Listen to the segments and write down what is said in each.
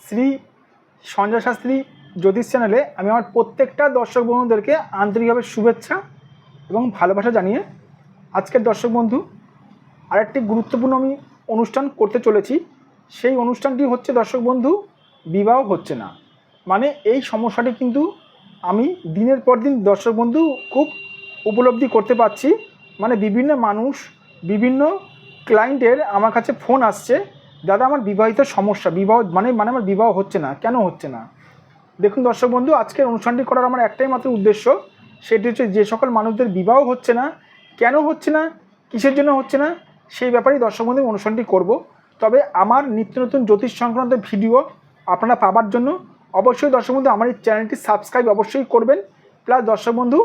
শ্রী সঞ্জয় শাস্ত্রী জ্যোতিষ চ্যানেলে আমি আমার প্রত্যেকটা দর্শক বন্ধুদেরকে আন্তরিকভাবে শুভেচ্ছা এবং ভালোবাসা জানিয়ে আজকের দর্শক বন্ধু আরেকটি গুরুত্বপূর্ণ আমি অনুষ্ঠান করতে চলেছি। সেই অনুষ্ঠানটি হচ্ছে দর্শক বন্ধু, বিবাহ হচ্ছে না। মানে এই সমস্যাটি কিন্তু আমি দিনের পর দিন দর্শক বন্ধু খুব উপলব্ধি করতে পারছি। মানে বিভিন্ন মানুষ, বিভিন্ন ক্লায়েন্টের আমার কাছে ফোন আসছে, দাদা আমার বিবাহিত সমস্যা, বিবাহ মানে আমার বিবাহ হচ্ছে না, কেন হচ্ছে না। দেখুন দর্শক বন্ধু, আজকের অনুষ্ঠানটি করার আমার একটাই মাত্র উদ্দেশ্য, সেটি হচ্ছে যে সকল মানুষদের বিবাহ হচ্ছে না, কেন হচ্ছে না, কিসের জন্য হচ্ছে না, সেই ব্যাপারেই দর্শক বন্ধু অনুষ্ঠানটি করব। তবে আমার নিত্য নতুন জ্যোতিষ সংক্রান্ত ভিডিও আপনারা পাবার জন্য অবশ্যই দর্শক বন্ধু আমার এই চ্যানেলটি সাবস্ক্রাইব অবশ্যই করবেন, প্লাস দর্শক বন্ধু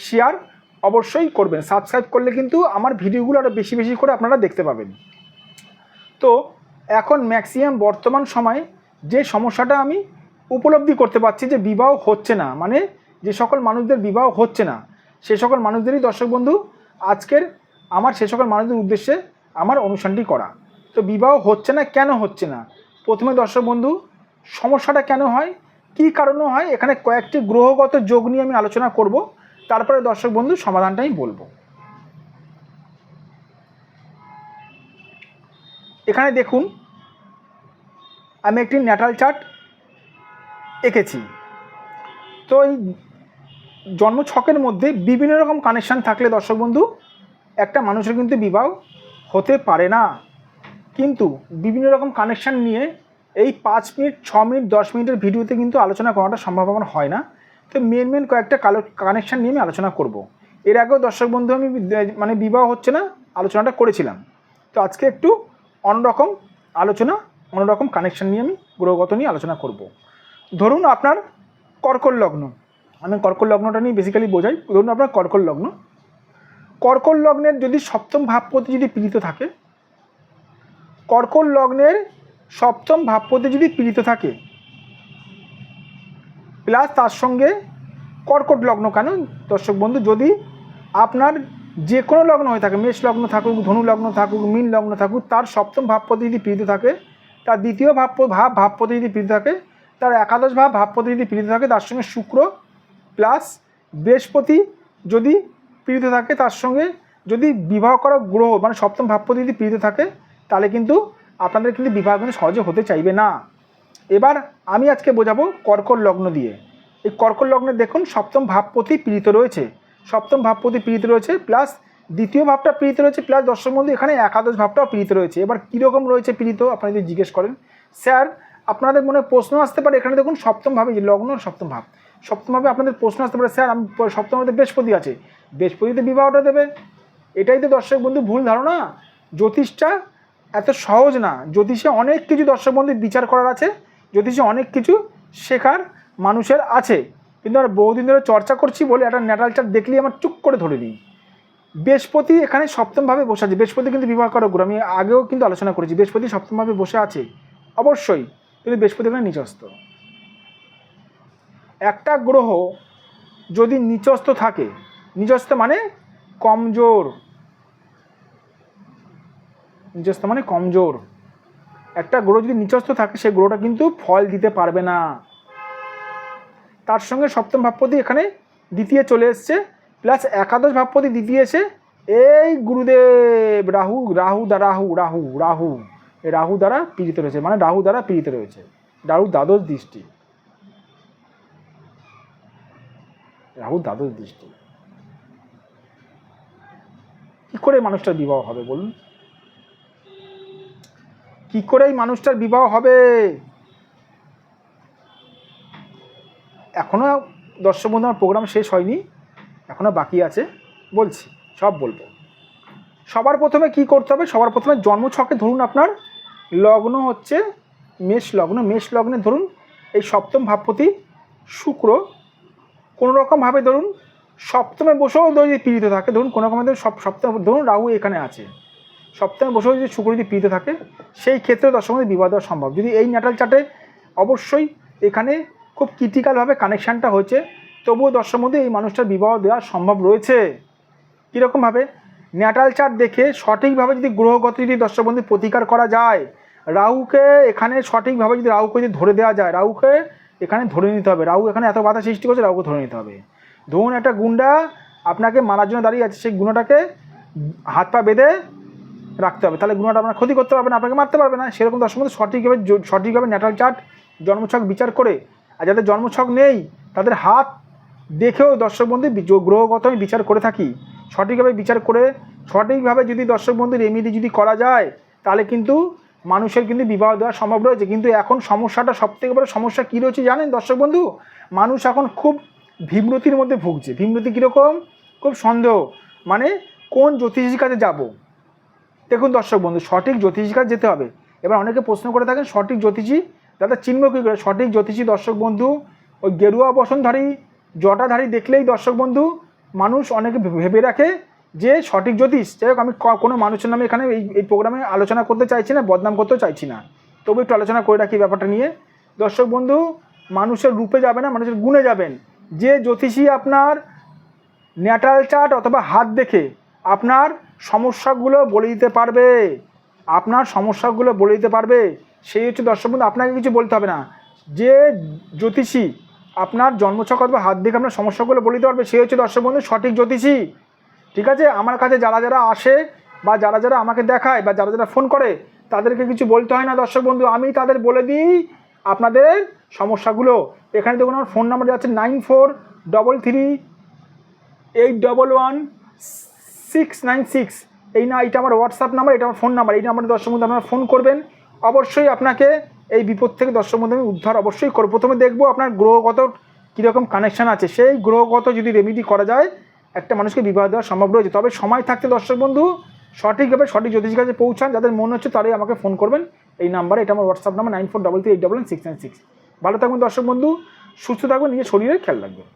শেয়ার অবশ্যই করবেন। সাবস্ক্রাইব করলে কিন্তু আমার ভিডিওগুলো আরও বেশি বেশি করে আপনারা দেখতে পাবেন। তো এখন ম্যাক্সিমাম বর্তমান সময়ে যে সমস্যাটা আমি উপলব্ধি করতে পারছি যে বিবাহ হচ্ছে না, মানে যে সকল মানুষদের বিবাহ হচ্ছে না সে সকল মানুষদেরই দর্শক বন্ধু আজকের আমার সে সকল মানুষদের উদ্দেশ্যে আমার অনুষ্ঠানটি করা। তো বিবাহ হচ্ছে না, কেন হচ্ছে না, প্রথমে দর্শক বন্ধু সমস্যাটা কেন হয়, কী কারণে হয়, এখানে কয়েকটি গ্রহগত যোগ নিয়ে আমি আলোচনা করব, তারপরে দর্শক বন্ধু সমাধানটাই বলবো। এখানে দেখুন আমি একটি ন্যাটাল চার্ট এঁকেছি। তো এই জন্মছকের মধ্যে বিভিন্ন রকম কানেকশান থাকলে দর্শক বন্ধু একটা মানুষের কিন্তু বিবাহ হতে পারে না। কিন্তু বিভিন্ন রকম কানেকশান নিয়ে এই 5 মিনিট 6 মিনিট 10 মিনিটের ভিডিওতে কিন্তু আলোচনা করাটা সম্ভব আমার হয় না। তো মেন কয়েকটা কানেকশান নিয়ে আমি আলোচনা করব। এর আগেও দর্শক বন্ধু আমি মানে বিবাহ হচ্ছে না আলোচনাটা করেছিলাম। তো আজকে একটু অন্যরকম আলোচনা, অন্যরকম কানেকশান নিয়ে আমি গ্রহগত নিয়ে আলোচনা করব। ধরুন আপনার কর্কট লগ্ন, আমি কর্কট লগ্নটা নিয়ে বেসিক্যালি বোঝাই। ধরুন আপনার কর্কট লগ্ন, কর্কট লগ্নের যদি সপ্তম ভাবপতি যদি পীড়িত থাকে, কর্কট লগ্নের সপ্তম ভাবপতি যদি পীড়িত থাকে, প্লাস তার সঙ্গে কর্কট লগ্ন কেন দর্শক বন্ধু, যদি আপনার যে কোনো লগ্ন হয়ে থাকে, মেষ লগ্ন থাকুক, ধনু লগ্ন থাকুক, মীন লগ্ন থাকুক, তার সপ্তম ভাবপতি যদি পীড়িত থাকে, তার দ্বিতীয় ভাবপতি যদি পীড়িত থাকে, তার একাদশ ভাবপতি যদি পীড়িত থাকে, তার সঙ্গে শুক্র প্লাস বৃহস্পতি যদি পীড়িত থাকে, তার সঙ্গে যদি বিবাহ করা গ্রহ মানে সপ্তম ভাবপতি যদি পীড়িত থাকে, তাহলে কিন্তু আপনাদের কিন্তু বিবাহ কিন্তু সহজে হতে চাইবে না। এবার আমি আজকে বোঝাবো কর্কট লগ্ন দিয়ে। এই কর্কট লগ্নে দেখুন সপ্তম ভাবপতি পীড়িত রয়েছে, সপ্তম ভাবপতি পীড়িত রয়েছে, প্লাস দ্বিতীয় ভাবটা পীড়িত রয়েছে, প্লাস দর্শক বন্ধু এখানে একাদশ ভাবটাও পীড়িত রয়েছে। এবার কীরকম রয়েছে পীড়িত আপনারা যদি জিজ্ঞেস করেন, স্যার আপনাদের মনে প্রশ্ন আসতে পারে, এখানে দেখুন সপ্তম ভাবে যে লগ্ন সপ্তম ভাব, সপ্তম ভাবে আপনাদের প্রশ্ন আসতে পারে, স্যার আমি সপ্তম ভাবে বৃহস্পতি আছে, বৃহস্পতিতে বিবাহটা দেবে। এটাই তো দর্শক বন্ধু ভুল ধারণা। জ্যোতিষটা এত সহজ না, জ্যোতিষে অনেক কিছু দর্শক বন্ধু বিচার করার আছে, জ্যোতিষে অনেক কিছু শেখার মানুষের আছে। কিন্তু আমরা বহুদিন ধরে চর্চা করছি বলে একটা ন্যাটাল চার্ট দেখলেই আমার চুপ করে ধরে দিই। বৃহস্পতি এখানে সপ্তমভাবে বসে আছে, বৃহস্পতি কিন্তু বিবাহ করার গ্রহ, আমি আগেও কিন্তু আলোচনা করেছি, বৃহস্পতি সপ্তমভাবে বসে আছে অবশ্যই, কিন্তু বৃহস্পতি এখানে নিচস্থ। একটা গ্রহ যদি নিচস্থ থাকে, নিচস্থ মানে কমজোর, নিচস্থ মানে কমজোর, একটা গ্রহ যদি নিচস্থ থাকে সেই গ্রহটা কিন্তু ফল দিতে পারবে না। তার সঙ্গে সপ্তম ভাবপতি এখানে দ্বিতীয় চলে এসছে, প্লাস একাদশ ভাবপতি দ্বিতীয় এসে এই গুরুদেব রাহু রাহু রাহু রাহু রাহু রাহু দ্বারা পীড়িত রয়েছে, মানে রাহু দ্বারা পীড়িত রয়েছে, রাহু দ্বাদশ দৃষ্টি, রাহু দ্বাদশ দৃষ্টি। কি করে মানুষটার বিবাহ হবে বলুন, কি করে এই মানুষটার বিবাহ হবে? এখনও দর্শক বন্ধু আমার প্রোগ্রাম শেষ হয়নি, এখনও বাকি আছে, বলছি সব বলবো। সবার প্রথমে কি করতে হবে, সবার প্রথমে জন্মছকে ধরুন আপনার লগ্ন হচ্ছে মেষ লগ্ন, মেষ লগ্নে ধরুন এই সপ্তম ভাবপতি শুক্র কোনো রকমভাবে ধরুন সপ্তমে বসেও যদি পীড়িত থাকে, ধরুন কোনো রকম সপ্তমে ধরুন রাহু এখানে আছে, সপ্তমে বসেও যদি শুক্র যদি পীড়িত থাকে, সেই ক্ষেত্রে দর্শক বন্ধু বিবাহ দেওয়া সম্ভব। যদি এই ন্যাটাল চার্টে অবশ্যই এখানে খুব ক্রিটিক্যালভাবে কানেকশানটা হয়েছে, তবুও দর্শক বন্ধু এই মানুষটার বিবাহ দেওয়া সম্ভব রয়েছে। কীরকমভাবে, ন্যাটাল চার্ট দেখে সঠিকভাবে যদি গ্রহগত যদি দর্শক বন্ধু প্রতিকার করা যায়, রাহুকে এখানে সঠিকভাবে যদি রাহুকে যদি ধরে দেওয়া যায়, রাহুকে এখানে ধরে নিতে হবে। রাহু এখানে এত বাধা সৃষ্টি করছে, রাহুকে ধরে নিতে হবে। ধরুন একটা গুন্ডা আপনাকে মারার জন্য দাঁড়িয়ে আছে, সেই গুণাটাকে হাত পা বেঁধে রাখতে হবে, তাহলে গুণাটা আপনার ক্ষতি করতে পারবে না, আপনাকে মারতে পারবে না। সেরকম দর্শক বন্ধু সঠিকভাবে ন্যাটাল চার্ট জন্মছক বিচার করে, আর যাদের জন্মছক নেই তাদের হাত দেখেও দর্শক বন্ধু গ্রহগত আমি বিচার করে থাকি। সঠিকভাবে বিচার করে সঠিকভাবে যদি দর্শক বন্ধু রেমেডি যদি করা যায়, তাহলে কিন্তু মানুষের কিন্তু বিবাহ দেওয়া সম্ভব রয়েছে। কিন্তু এখন সমস্যাটা সবথেকে বড় সমস্যা কী রয়েছে জানেন দর্শক বন্ধু? মানুষ এখন খুব বিমূতির মধ্যে ভুগছে। বিমূতি কীরকম? খুব সন্দেহ, মানে কোন জ্যোতিষীর কাছে যাব। দেখুন দর্শক বন্ধু, সঠিক জ্যোতিষীর কাছে যেতে হবে। এবার অনেকে প্রশ্ন করে থাকেন সঠিক জ্যোতিষী দাদা চিনব কী করে? সঠিক জ্যোতিষী দর্শক বন্ধু ওই গেরুয়া বসনধারী জটাধারী দেখলেই দর্শক বন্ধু মানুষ অনেকে ভেবে রাখে যে সঠিক জ্যোতিষ। যাই হোক, আমি কোনো মানুষের নামে এখানে এই প্রোগ্রামে আলোচনা করতে চাইছি না, বদনাম করতেও চাইছি না, তবু একটু আলোচনা করে রাখি ব্যাপারটা নিয়ে। দর্শক বন্ধু, মানুষের রূপে যাবে না, মানুষের গুণে যাবেন। যে জ্যোতিষী আপনার ন্যাটাল চার্ট অথবা হাত দেখে আপনার সমস্যাগুলো বলে দিতে পারবে, আপনার সমস্যাগুলো বলে দিতে পারবে, সেই হচ্ছে দর্শক বন্ধু। আপনাকে কিছু বলতে হবে না। যে জ্যোতিষী আপনার জন্মছক অথবা হাত দেখে আপনার সমস্যাগুলো বলে দিতে পারবে, সেই হচ্ছে দর্শক বন্ধু সঠিক জ্যোতিষী। ঠিক আছে? আমার কাছে যারা যারা আসে বা যারা যারা আমাকে দেখায় বা যারা যারা ফোন করে, তাদেরকে কিছু বলতে হয় না দর্শক বন্ধু, আমি তাদের বলে দিই আপনাদের সমস্যাগুলো। এখানে দেখুন আমার ফোন নাম্বার যাচ্ছে 9433811696। এটা আমার হোয়াটসঅ্যাপ নাম্বার, এটা আমার ফোন নাম্বার। এই নাম্বারে দর্শক বন্ধু আপনারা ফোন করবেন। অবশ্যই আপনাকে এই বিপদ থেকে দর্শক বন্ধু আমি উদ্ধার অবশ্যই করব। প্রথমে দেখবো আপনার গ্রহগত কীরকম কানেকশান আছে, সেই গ্রহগত যদি রেমেডি করা যায় একটা মানুষকে বিবাহ দেওয়া সম্ভব রয়েছে। তবে সময় থাকতে দর্শক বন্ধু সঠিকভাবে সঠিক জ্যোতিষীর কাছে পৌঁছান। যাদের মনে হচ্ছে তারাই আমাকে ফোন করবেন এই নাম্বারে। এটা আমার হোয়াটসঅ্যাপ নাম্বার 9433811696। ভালো থাকবেন দর্শক বন্ধু, সুস্থ থাকবেন, নিজের শরীরের খেয়াল রাখবেন।